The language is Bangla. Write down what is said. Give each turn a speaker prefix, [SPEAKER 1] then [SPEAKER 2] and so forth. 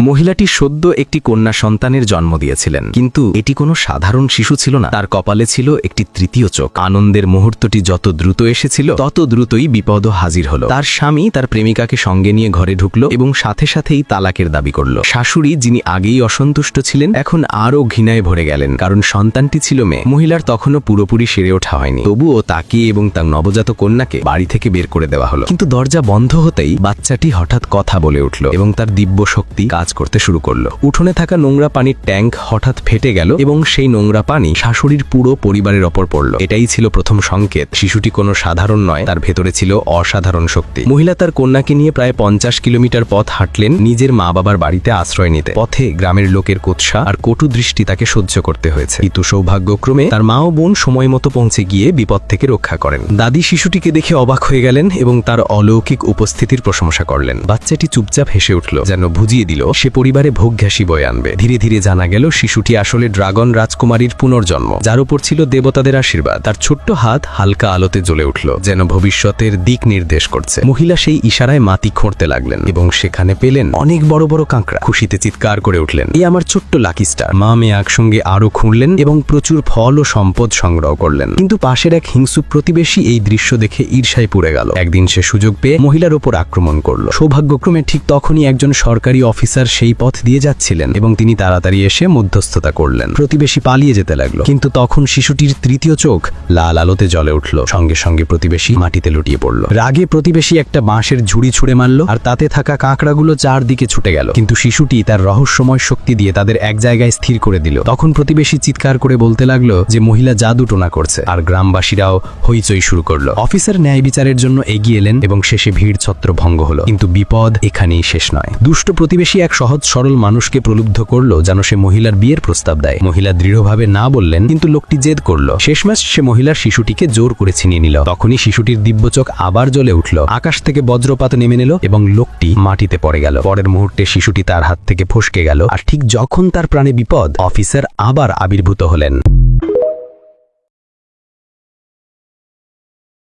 [SPEAKER 1] মহিলাটি সদ্য একটি কন্যা সন্তানের জন্ম দিয়েছিলেন, কিন্তু এটি কোনো সাধারণ শিশু ছিল না। তার কপালে ছিল একটি তৃতীয় চোখ। আনন্দের মুহূর্তটি যত দ্রুত এসেছিল, তত দ্রুতই বিপদও হাজির হলো। তার স্বামী তার প্রেমিকাকে সঙ্গে নিয়ে ঘরে ঢুকলো এবং সাথে সাথেই তালাকের দাবি করল। শাশুড়ি, যিনি আগেই অসন্তুষ্ট ছিলেন, এখন আরও ঘৃণায় ভরে গেলেন, কারণ সন্তানটি ছিল মেয়ে। মহিলার তখনও পুরোপুরি সেরে ওঠা হয়নি। তবুও তাকে এবং তার নবজাত কন্যাকে বাড়ি থেকে বের করে দেওয়া হলো। কিন্তু দরজা বন্ধ হতেই বাচ্চাটি হঠাৎ কথা বলে উঠল এবং তার দিব্য শক্তি কাজ করতে শুরু করলো। উঠোনে থাকা নোংরা পানির ট্যাঙ্ক হঠাৎ ফেটে গেল এবং সেই নোংরা পানি শাশুড়ির পুরো পরিবারের ওপর পড়ল। এটাই ছিল প্রথম সংকেত, শিশুটি কোনো সাধারণ নয়, তার ভেতরে ছিল অসাধারণ শক্তি। মহিলা তার কন্যাকে নিয়ে প্রায় 50 কিলোমিটার পথ হাঁটলেন নিজের মা বাবার বাড়িতে আশ্রয় নিতে। পথে গ্রামের লোকের কুৎসা আর কটু দৃষ্টি তাকে সহ্য করতে হয়েছে, কিন্তু সৌভাগ্যক্রমে তার মা ও বোন সময় মতো পৌঁছে গিয়ে বিপদ থেকে রক্ষা করেন। দাদি শিশুটিকে দেখে অবাক হয়ে গেলেন এবং তার অলৌকিক উপস্থিতির প্রশংসা করলেন। বাচ্চাটি চুপচাপ হেসে উঠল, যেন বুঝিয়ে দিল সে পরিবারে ভোগঘাসী বয়ে আনবে। ধীরে ধীরে জানা গেল শিশুটি আসলে ড্রাগন রাজকুমারীর পুনর্জন্ম, যার উপর ছিল দেবতাদের আশীর্বাদ। তার ছোট্ট হাত হালকা আলোতে জ্বলে উঠল, যেন ভবিষ্যতের দিক নির্দেশ করছে। মহিলা সেই ইশারায় মাটি খুঁড়তে লাগলেন এবং সেখানে পেলেন অনেক বড় বড় কাঁকড়া। খুশিতে চিৎকার করে উঠলেন, এই আমার ছোট্ট লাকি স্টার। মা মেয়ে একসঙ্গে আরো খুঁড়লেন এবং প্রচুর ফল ও সম্পদ সংগ্রহ করলেন। কিন্তু পাশের এক হিংস্র প্রতিবেশী এই দৃশ্য দেখে ঈর্ষায় পুড়ে গেল। একদিন সে সুযোগ পেয়ে মহিলার ওপর আক্রমণ করল। সৌভাগ্যক্রমে ঠিক তখনই একজন সরকারি অফিসার সেই পথ দিয়ে যাচ্ছিলেন এবং তিনি তাড়াতাড়ি এসে মধ্যস্থতা করলেন। প্রতিবেশী পালিয়ে যেতে লাগলো, কিন্তু তখন শিশুটির তৃতীয় চোখ লাল আলোতে জ্বলে উঠল। সঙ্গে সঙ্গে প্রতিবেশী মাটিতে লুটিয়ে পড়ল। রাগে প্রতিবেশী একটা বাঁশের ঝুড়ি ছুঁড়ে মারল আর তাতে থাকা কাঁকড়াগুলো চারদিকে ছুটে গেল। কিন্তু শিশুটি তার রহস্যময় শক্তি দিয়ে তাদের এক জায়গায় স্থির করে দিল। তখন প্রতিবেশী চিৎকার করে বলতে লাগলো যে মহিলা জাদু টোনা করছে, আর গ্রামবাসীরাও হইচই শুরু করলো। অফিসার ন্যায় বিচারের জন্য এগিয়ে এলেন এবং শেষে ভিড় ছত্র ভঙ্গ হলো। কিন্তু বিপদ এখানেই শেষ নয়। দুষ্ট প্রতিবেশী এক সহজ সরল মানুষকে প্রলুব্ধ করলো যেন সে মহিলার বিয়ের প্রস্তাব দেয়। মহিলা দৃঢ়ভাবে না বললেন, কিন্তু লোকটি জেদ করলো। শেষমেশ সে মহিলার শিশুটিকে জোর করে ছিনিয়ে নিল। তখনই শিশুটির দিব্য চোখ আবার জ্বলে উঠল। আকাশ থেকে বজ্রপাত নেমে নিল এবং লোকটি মাটিতে পড়ে গেল। পরের মুহূর্তে শিশুটি তার হাত থেকে ফসকে গেল, আর ঠিক যখন তার প্রাণে বিপদ, অফিসার আবার আবির্ভূত হলেন।